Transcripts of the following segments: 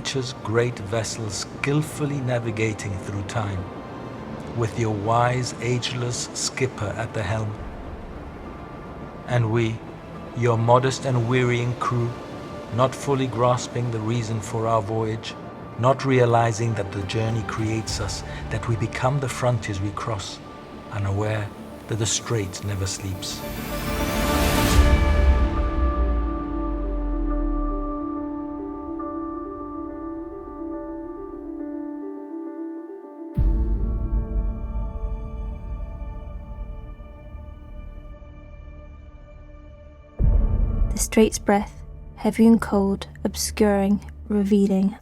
nature's great vessels skillfully navigating through time, with your wise, ageless skipper at the helm. And we, your modest and wearying crew, not fully grasping the reason for our voyage, not realizing that the journey creates us, that we become the frontiers we cross, unaware that the strait never sleeps. The strait's breath, heavy and cold, obscuring, revealing.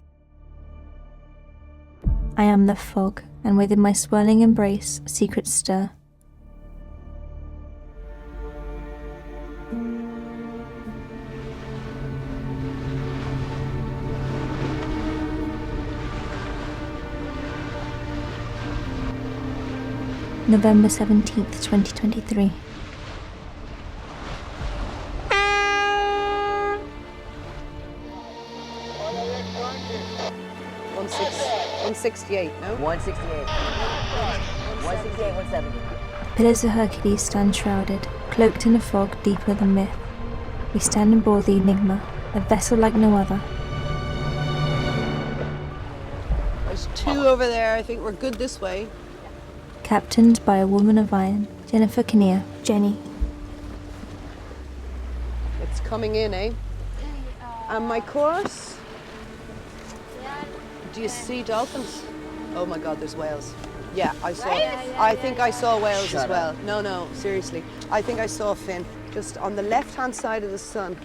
I am the fog, and within my swirling embrace, secrets stir. November 17th, 2023. $168, no? 168. 168, 170. The Pillars of Hercules stand shrouded, cloaked in a fog deeper than myth. We stand aboard the Enigma, a vessel like no other. There's two over there. I think we're good this way. Captained by a woman of iron, Jennifer Kinnear, Jenny. It's coming in, eh? And my course? Do you see dolphins? Oh my God, there's whales. Yeah, I saw. I think I saw whales as well. No, seriously. I think I saw a fin. Just on the left-hand side of the sun,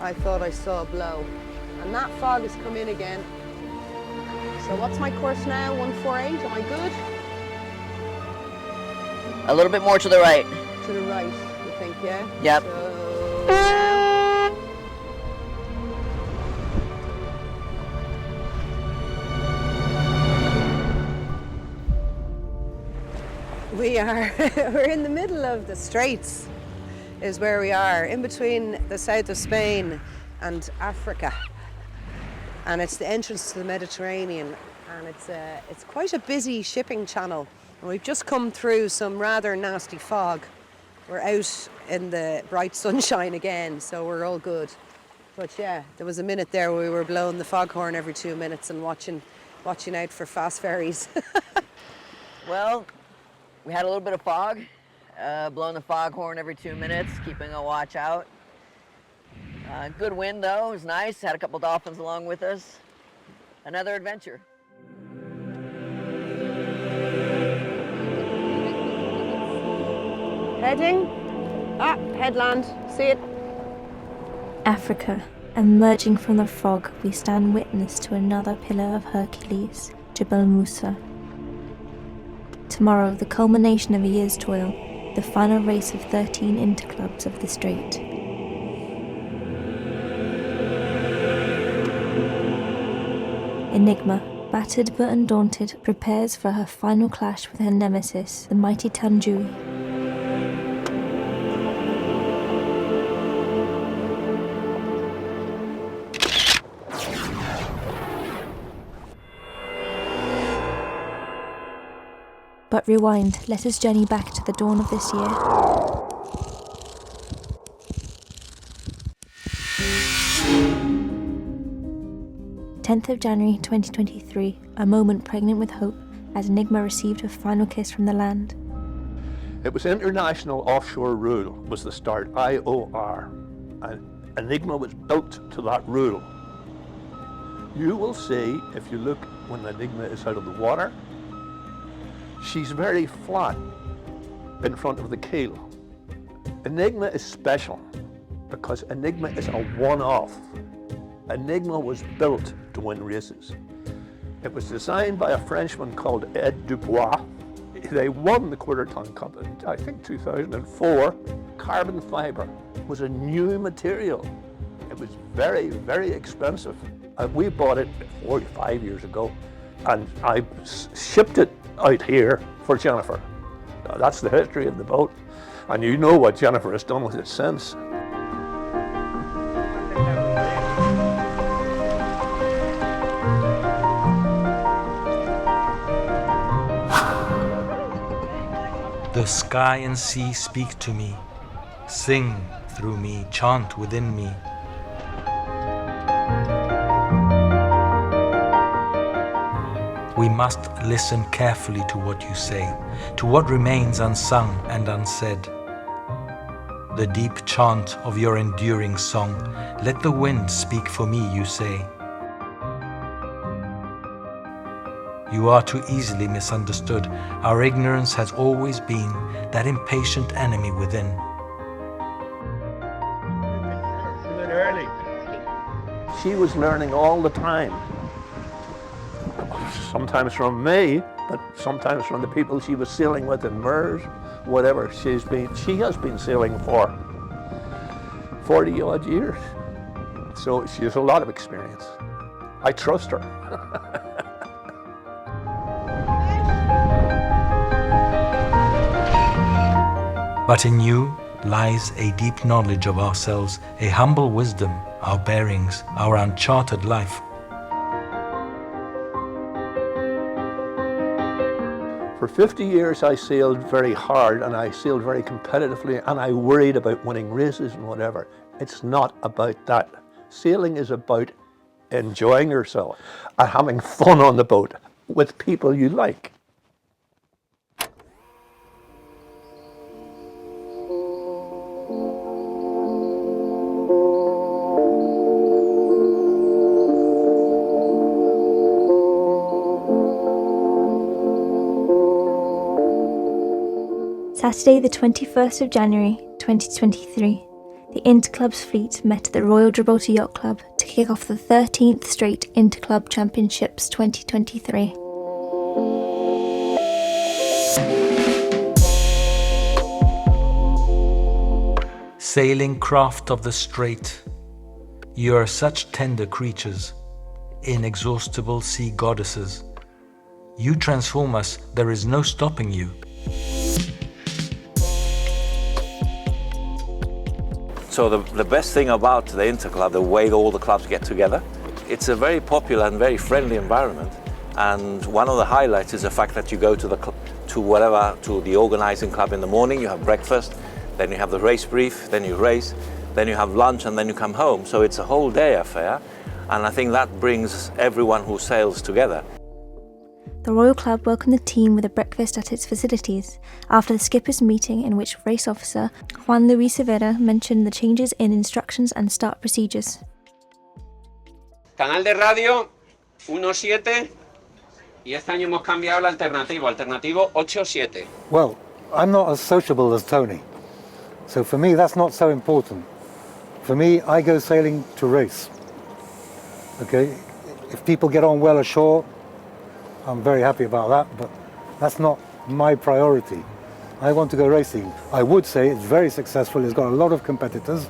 I thought I saw a blow. And that fog has come in again. So what's my course now? 148, am I good? A little bit more to the right. To the right, you think, yeah? Yep. So, we're in the middle of the straits, is where we are, in between the south of Spain and Africa. And it's the entrance to the Mediterranean, and it's quite a busy shipping channel. And we've just come through some rather nasty fog. We're out in the bright sunshine again, so we're all good. But yeah, there was a minute there where we were blowing the foghorn every 2 minutes and watching out for fast ferries. Well, we had a little bit of fog, blowing the foghorn every 2 minutes, keeping a watch out. Good wind though, it was nice. Had a couple dolphins along with us. Another adventure. Heading? Headland, see it? Africa, emerging from the fog, we stand witness to another Pillar of Hercules, Jebel Musa. Tomorrow, the culmination of a year's toil, the final race of 13 interclubs of the Strait. Enigma, battered but undaunted, prepares for her final clash with her nemesis, the mighty Tanjui. But rewind, let us journey back to the dawn of this year. January 10th, 2023, a moment pregnant with hope as Enigma received her final kiss from the land. It was International Offshore Rule was the start, IOR, and Enigma was built to that rule. You will see, if you look when Enigma is out of the water, she's very flat in front of the keel. Enigma is special because Enigma is a one-off. Enigma was built to win races. It was designed by a Frenchman called Ed Dubois. They won the quarter-ton cup in, I think, 2004. Carbon fiber was a new material. It was very, very expensive. We bought it 45 years ago, and I shipped it out here for Jennifer. That's the history of the boat, and you know what Jennifer has done with it since. The sky and sea speak to me, sing through me, chant within me. We must listen carefully to what you say, to what remains unsung and unsaid. The deep chant of your enduring song, let the wind speak for me, you say. You are too easily misunderstood. Our ignorance has always been that impatient enemy within. She was learning all the time. Sometimes from me, but sometimes from the people she was sailing with in MERS, whatever. She has been sailing for 40 odd years. So she has a lot of experience. I trust her. But in you lies a deep knowledge of ourselves, a humble wisdom, our bearings, our uncharted life. For 50 years I sailed very hard and I sailed very competitively and I worried about winning races and whatever. It's not about that. Sailing is about enjoying yourself and having fun on the boat with people you like. Saturday the 21st of January 2023, the Interclub's fleet met at the Royal Gibraltar Yacht Club to kick off the 13th Strait Interclub Championships 2023. Sailing craft of the Strait, you are such tender creatures, inexhaustible sea goddesses. You transform us, there is no stopping you. So the best thing about the Interclub, the way all the clubs get together, it's a very popular and very friendly environment. And one of the highlights is the fact that you go to the organizing club in the morning, you have breakfast, then you have the race brief, then you race, then you have lunch, and then you come home. So it's a whole day affair. And I think that brings everyone who sails together. The Royal Club welcomed the team with a breakfast at its facilities after the skippers' meeting, in which race officer Juan Luis Severa mentioned the changes in instructions and start procedures. Canal de radio 1.7 y este año hemos cambiado el alternativo 8.7. Well, I'm not as sociable as Tony, so for me that's not so important. For me, I go sailing to race. Okay, if people get on well ashore, I'm very happy about that, but that's not my priority. I want to go racing. I would say it's very successful. It's got a lot of competitors.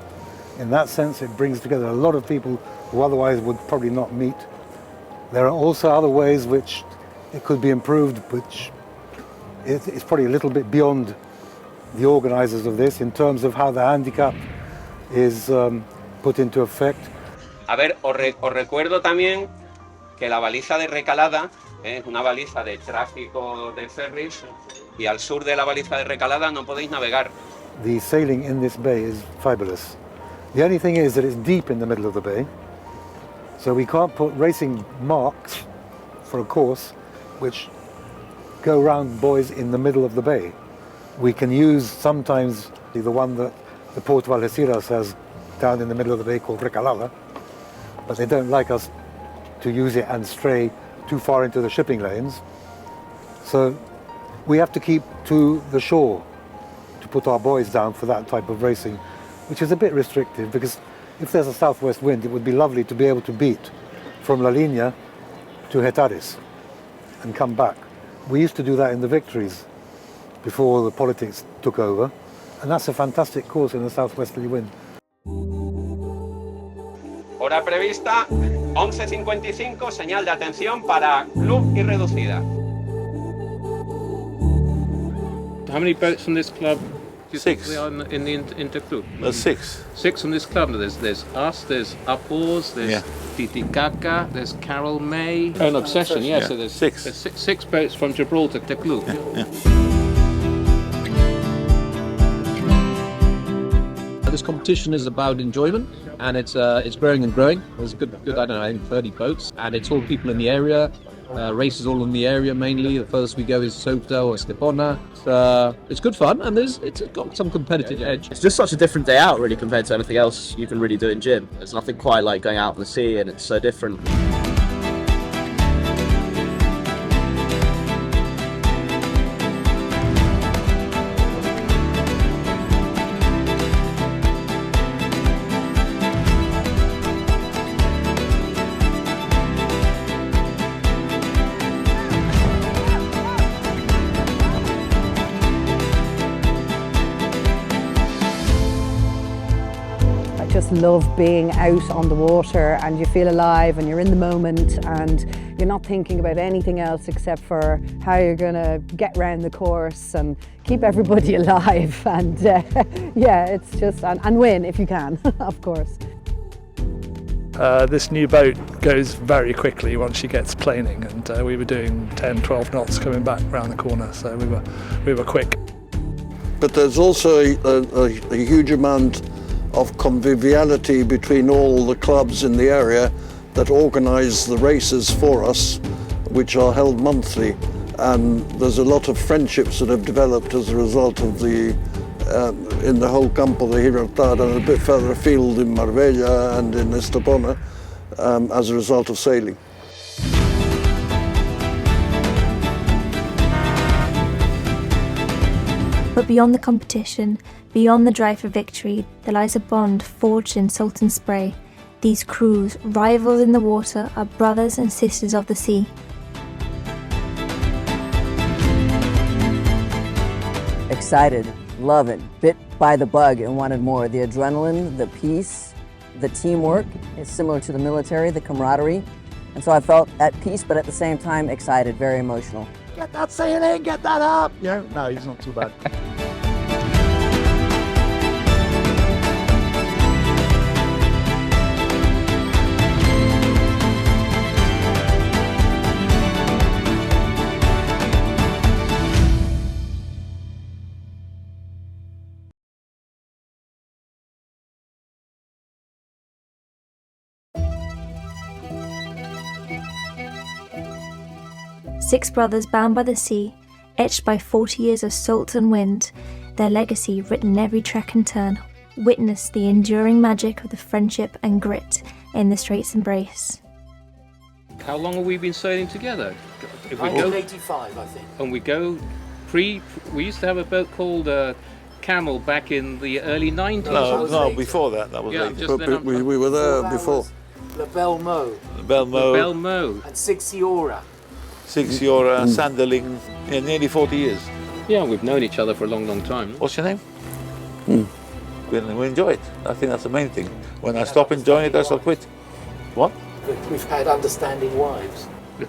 In that sense, it brings together a lot of people who otherwise would probably not meet. There are also other ways which it could be improved, which it's probably a little bit beyond the organizers of this in terms of how the handicap is put into effect. A ver, os recuerdo también que la baliza de recalada es una baliza de tráfico de ferries y al sur de la baliza de recalada no podéis navegar. The sailing in this bay is fabulous. The only thing is that it's deep in the middle of the bay, so we can't put racing marks for a course which go round buoys in the middle of the bay. We can use sometimes the one that the Port of Algeciras has down in the middle of the bay called Recalada, but they don't like us to use it and stray too far into the shipping lanes. So we have to keep to the shore to put our buoys down for that type of racing, which is a bit restrictive because if there's a southwest wind, it would be lovely to be able to beat from La Línea to Getares and come back. We used to do that in the Victories before the politics took over, and that's a fantastic course in the southwesterly wind. Hora prevista 11:55, señal de atención para club y reducida. How many boats from this club do you think 6. there are in the Interclub? There's 6. 6 from this club. There's us, there's Upwars, there's Titicaca, there's Carol May. Oh, and Obsession, yeah. So there's 6. There's six boats from Gibraltar to club. Yeah. competition is about enjoyment, and it's growing and growing. There's a good I don't know, I think 30 boats, and it's all people in the area. Races all in the area mainly. The furthest we go is Sota or Estepona. It's good fun, and it's got some competitive edge. It's just such a different day out, really, compared to anything else you can really do in gym. There's nothing quite like going out on the sea, and it's so different. Just love being out on the water, and you feel alive and you're in the moment and you're not thinking about anything else except for how you're going to get around the course and keep everybody alive, and yeah, it's just, and win if you can, of course. This new boat goes very quickly once she gets planing, and we were doing 10-12 knots coming back around the corner, so we were quick. But there's also a huge amount of conviviality between all the clubs in the area that organise the races for us, which are held monthly, and there's a lot of friendships that have developed as a result of the in the whole Campo de Gibraltar and a bit further afield in Marbella and in Estepona as a result of sailing. But beyond the competition, beyond the drive for victory, there lies a bond forged in salt and spray. These crews, rivals in the water, are brothers and sisters of the sea. Excited, love it, bit by the bug and wanted more. The adrenaline, the peace, the teamwork is similar to the military, the camaraderie. And so I felt at peace, but at the same time excited, very emotional. Get that sailing, get that up! Yeah, no, he's not too bad. Six brothers bound by the sea, etched by 40 years of salt and wind, their legacy written in every trek and turn, witness the enduring magic of the friendship and grit in the Straits embrace. How long have we been sailing together? If we 1985, I think. And we go we used to have a boat called Camel back in the early 90s. No, before that. That was later. Just then We were there before. La Belmo. Belmo. And Six Iora. 6 Euro sandaling, nearly 40 years. Yeah, we've known each other for a long, long time. What's your name? We enjoy it. I think that's the main thing. When I stop enjoying it, I shall quit. What? We've had understanding wives.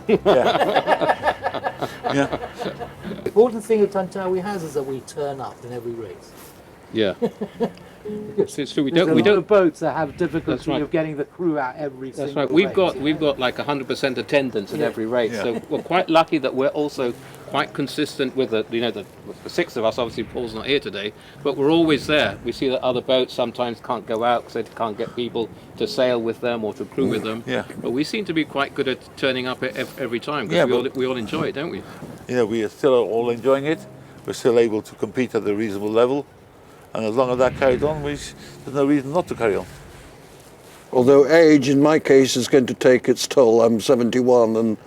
Yeah. Yeah. The important thing at Tantawi has is that we turn up in every race. Yeah. So we There's don't. a lot of boats that have difficulty That's right. of getting the crew out every That's single right. race. We've got like 100% attendance at Yeah. every race. Yeah. So we're quite lucky that we're also quite consistent with the six of us. Obviously, Paul's not here today, but we're always there. We see that other boats sometimes can't go out because they can't get people to sail with them or to crew with them. Yeah. But we seem to be quite good at turning up every time Yeah, because we all enjoy it, don't we? Yeah, we are still all enjoying it. We're still able to compete at a reasonable level. And as long as that carries on, there's no reason not to carry on. Although age, in my case, is going to take its toll. I'm 71, and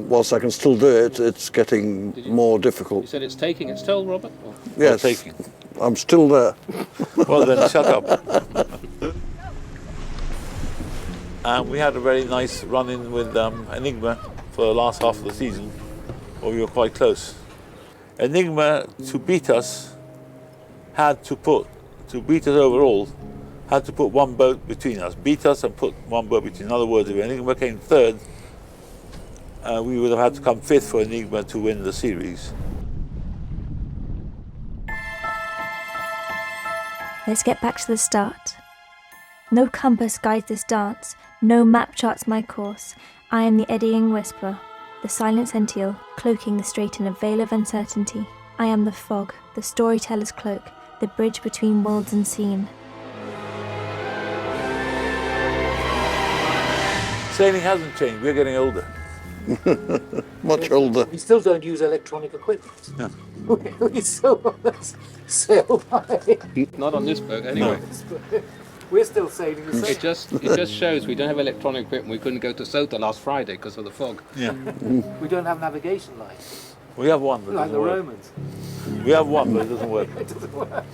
whilst I can still do it, it's getting more You difficult. said it's taking its toll, Robert? Or? Yes, taking. I'm still there. Well then, shut up. And we had a very nice run-in with Enigma for the last half of the season, where we were quite close. Enigma, to beat us overall, had to put one boat between us. Beat us and put one boat between. In other words, if Enigma came third, we would have had to come fifth for Enigma to win the series. Let's get back to the start. No compass guides this dance, no map charts my course. I am the eddying whisper, the silent sentinel, cloaking the strait in a veil of uncertainty. I am the fog, the storyteller's cloak, the bridge between worlds unseen. Sailing hasn't changed. We're getting older. Much older. We still don't use electronic equipment. No. We still sail by. Not on this boat, anyway. We're still sailing the same. It just shows we don't have electronic equipment. We couldn't go to Sota last Friday because of the fog. Yeah. We don't have navigation lights. We have one, but it Like doesn't the work. Romans. We have one, but it doesn't work. It doesn't work.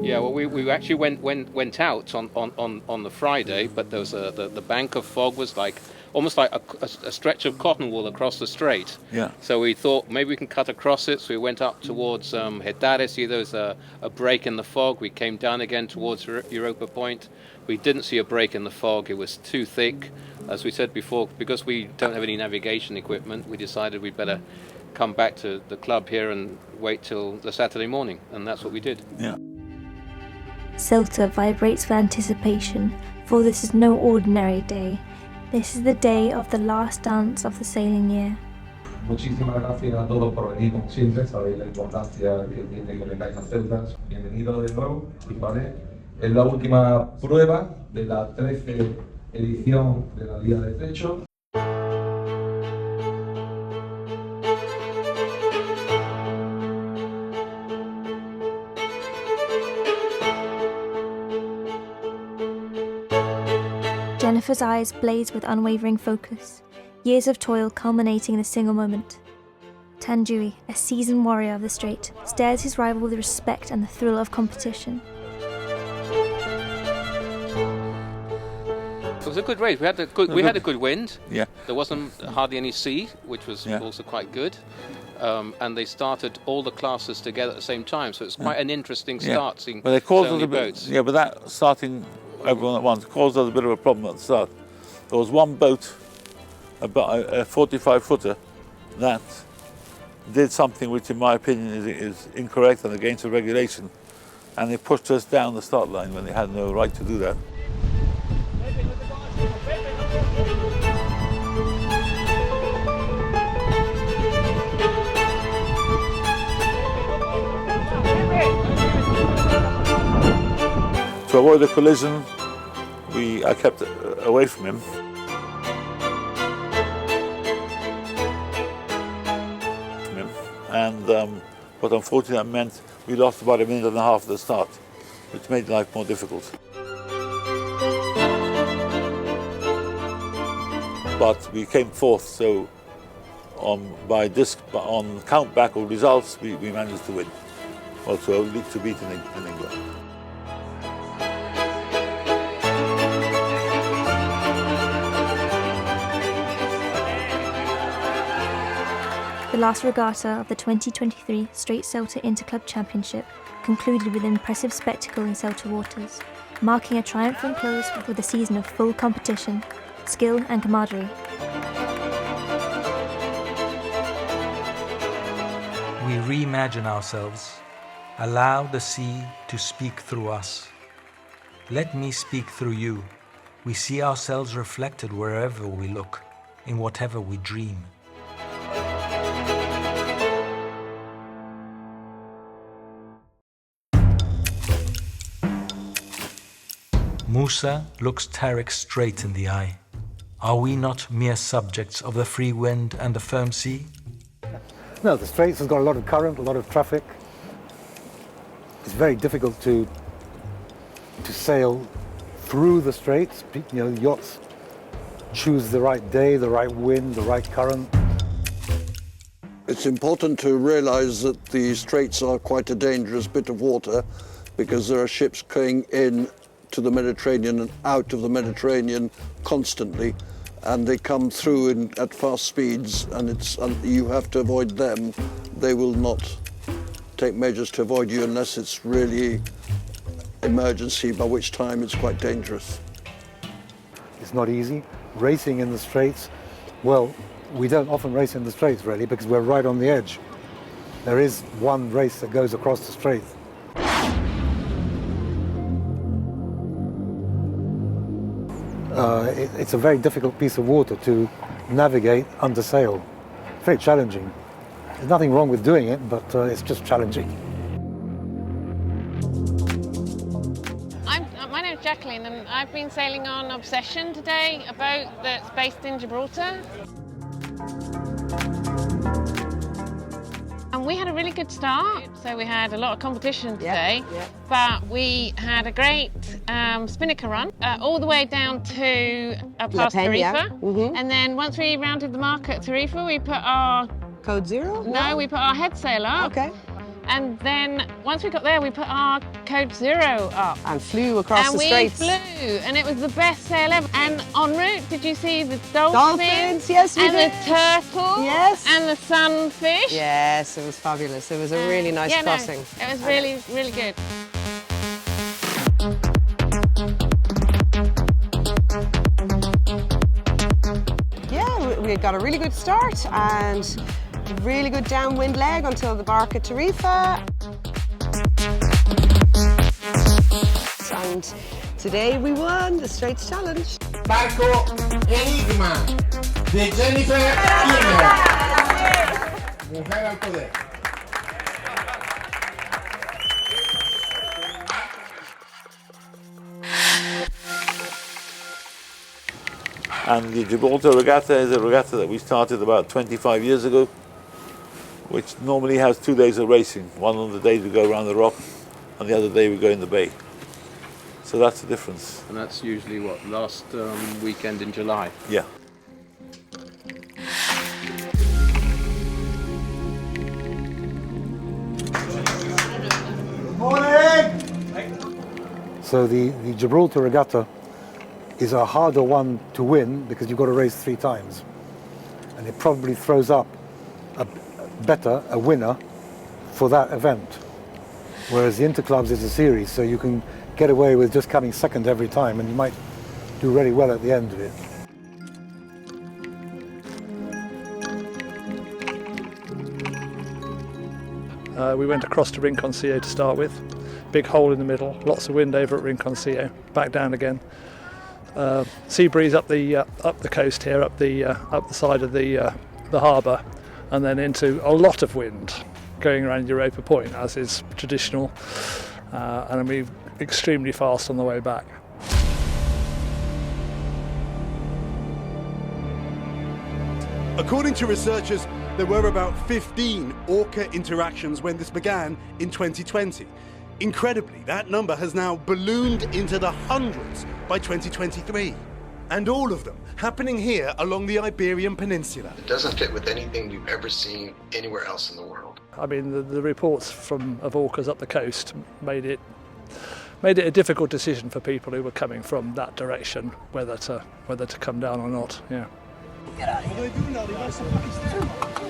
Yeah, well, we actually went out on the Friday, but there was the bank of fog was like almost like a stretch of cotton wool across the strait. Yeah. So we thought maybe we can cut across it. So we went up towards Hetares. There was a break in the fog. We came down again towards Europa Point. We didn't see a break in the fog. It was too thick. As we said before, because we don't have any navigation equipment, we decided we'd better come back to the club here and wait till the Saturday morning. And that's what we did. Yeah. Ceuta vibrates with anticipation, for this is no ordinary day. This is the day of the last dance of the sailing year. Muchísimas gracias a todos por venir, como siempre, sabéis la importancia que tiene que vengáis a Ceuta. Bienvenidos de nuevo, ¿vale? Es la última prueba de la 13ª edición de la Liga de Estrecho. Jennifer's eyes blaze with unwavering focus, years of toil culminating in a single moment. Tanjui, a seasoned warrior of the Strait, stares his rival with respect and the thrill of competition. It was a good race. We had a good wind. Yeah. There wasn't hardly any sea, which was also quite good. And they started all the classes together at the same time, so it's quite an interesting start seeing But they so caused many us a bit, boats. yeah, but that starting everyone at once caused us a bit of a problem at the start. There was one boat, about a 45-footer, that did something which, in my opinion, is incorrect and against the regulation, and they pushed us down the start line when they had no right to do that. To avoid a collision, I kept away from him. But unfortunately that meant we lost about a minute and a half at the start, which made life more difficult. But we came fourth, so on count back of results, we managed to win. Also, to beat Enigma. The last regatta of the 2023 Strait Interclub Championship concluded with an impressive spectacle in Ceuta waters, marking a triumphant close with a season of full competition, skill and camaraderie. We reimagine ourselves. Allow the sea to speak through us. Let me speak through you. We see ourselves reflected wherever we look, in whatever we dream. Musa looks Tariq straight in the eye. Are we not mere subjects of the free wind and the firm sea? No, the Straits has got a lot of current, a lot of traffic. It's very difficult to sail through the Straits. You know, yachts choose the right day, the right wind, the right current. It's important to realise that the Straits are quite a dangerous bit of water because there are ships going in to the Mediterranean and out of the Mediterranean constantly, and they come through at fast speeds, and you have to avoid them. They will not take measures to avoid you unless it's really emergency, by which time it's quite dangerous. It's not easy. Racing in the Straits, well, we don't often race in the Straits really because we're right on the edge. There is one race that goes across the Strait. It's a very difficult piece of water to navigate under sail. Very challenging. There's nothing wrong with doing it, but it's just challenging. My name is Jacqueline, and I've been sailing on Obsession today, a boat that's based in Gibraltar. And we had a really good start, so we had a lot of competition today, but we had a great spinnaker run all the way down to past Tarifa, and then once we rounded the mark at Tarifa, we put our... Code 0? No, we put our head sail up. Okay. And then once we got there, we put our code 0 up. And flew across the straits. And we flew, and it was the best sail ever. And en route, did you see the dolphins? Dolphins, yes, we and did. And the turtles. Yes. And the sunfish. Yes, it was fabulous. It was a really nice crossing. No, it was really, really good. Yeah, we got a really good start and really good downwind leg until the bark at Tarifa. And today we won the Straits Challenge. Barco Enigma de Jennifer Kinnear. Mujer al poder. And the Gibraltar Regatta is a regatta that we started about 25 years ago, which normally has 2 days of racing. One of the days we go around the rock, and the other day we go in the bay. So that's the difference. And that's usually what, last weekend in July? Yeah. So the Gibraltar Regatta is a harder one to win because you've got to race 3 times. And it probably throws up a winner for that event. Whereas the Interclubs is a series, so you can get away with just coming second every time and you might do really well at the end of it. We went across to Rinconcillo to start with. Big hole in the middle, lots of wind over at Rinconcillo, back down again. Sea breeze up the coast here, up the side of the harbour, and then into a lot of wind going around Europa Point, as is traditional, and we extremely fast on the way back. According to researchers, there were about 15 Orca interactions when this began in 2020. Incredibly, that number has now ballooned into the hundreds by 2023. And all of them happening here along the Iberian Peninsula. It doesn't fit with anything you've ever seen anywhere else in the world. I mean, the reports of orcas up the coast made it a difficult decision for people who were coming from that direction whether to come down or not. Yeah. Get out of here. What are they doing now? They got some fucking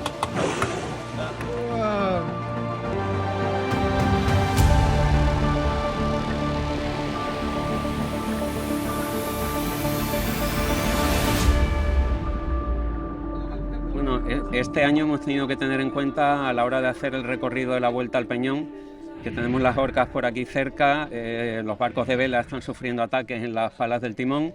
Bueno, este año hemos tenido que tener en cuenta a la hora de hacer el recorrido de la Vuelta al Peñón, que tenemos las orcas por aquí cerca, los barcos de vela están sufriendo ataques en las palas del timón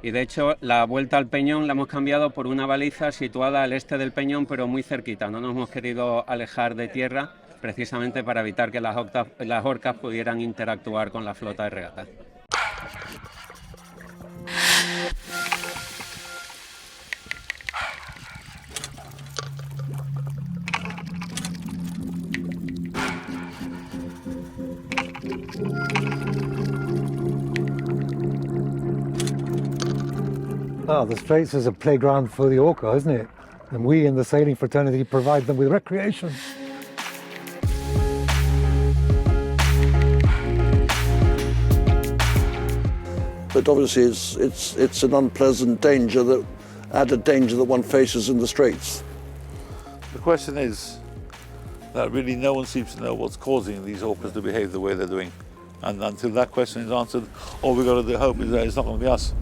y de hecho la Vuelta al Peñón la hemos cambiado por una baliza situada al este del Peñón pero muy cerquita, no nos hemos querido alejar de tierra precisamente para evitar que las orcas pudieran interactuar con la flota de regata. Ah, the Straits is a playground for the orca, isn't it? And we in the sailing fraternity provide them with recreation. But obviously it's an unpleasant danger, added danger that one faces in the Straits. The question is that really no one seems to know what's causing these orcas to behave the way they're doing. And until that question is answered, all we've got to hope is that it's not going to be us.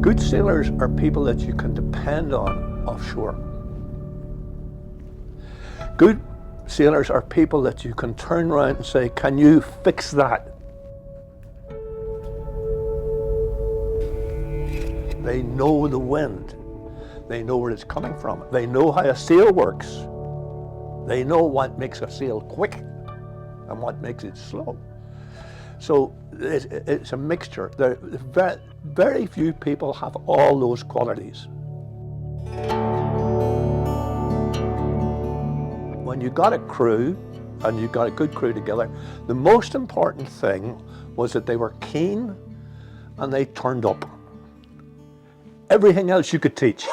Good sailors are people that you can depend on offshore. Good sailors are people that you can turn around and say, can you fix that? They know the wind. They know where it's coming from. They know how a sail works. They know what makes a sail quick and what makes it slow. So it's a mixture. Very few people have all those qualities. When you got a crew, and you got a good crew together, the most important thing was that they were keen and they turned up. Everything else you could teach.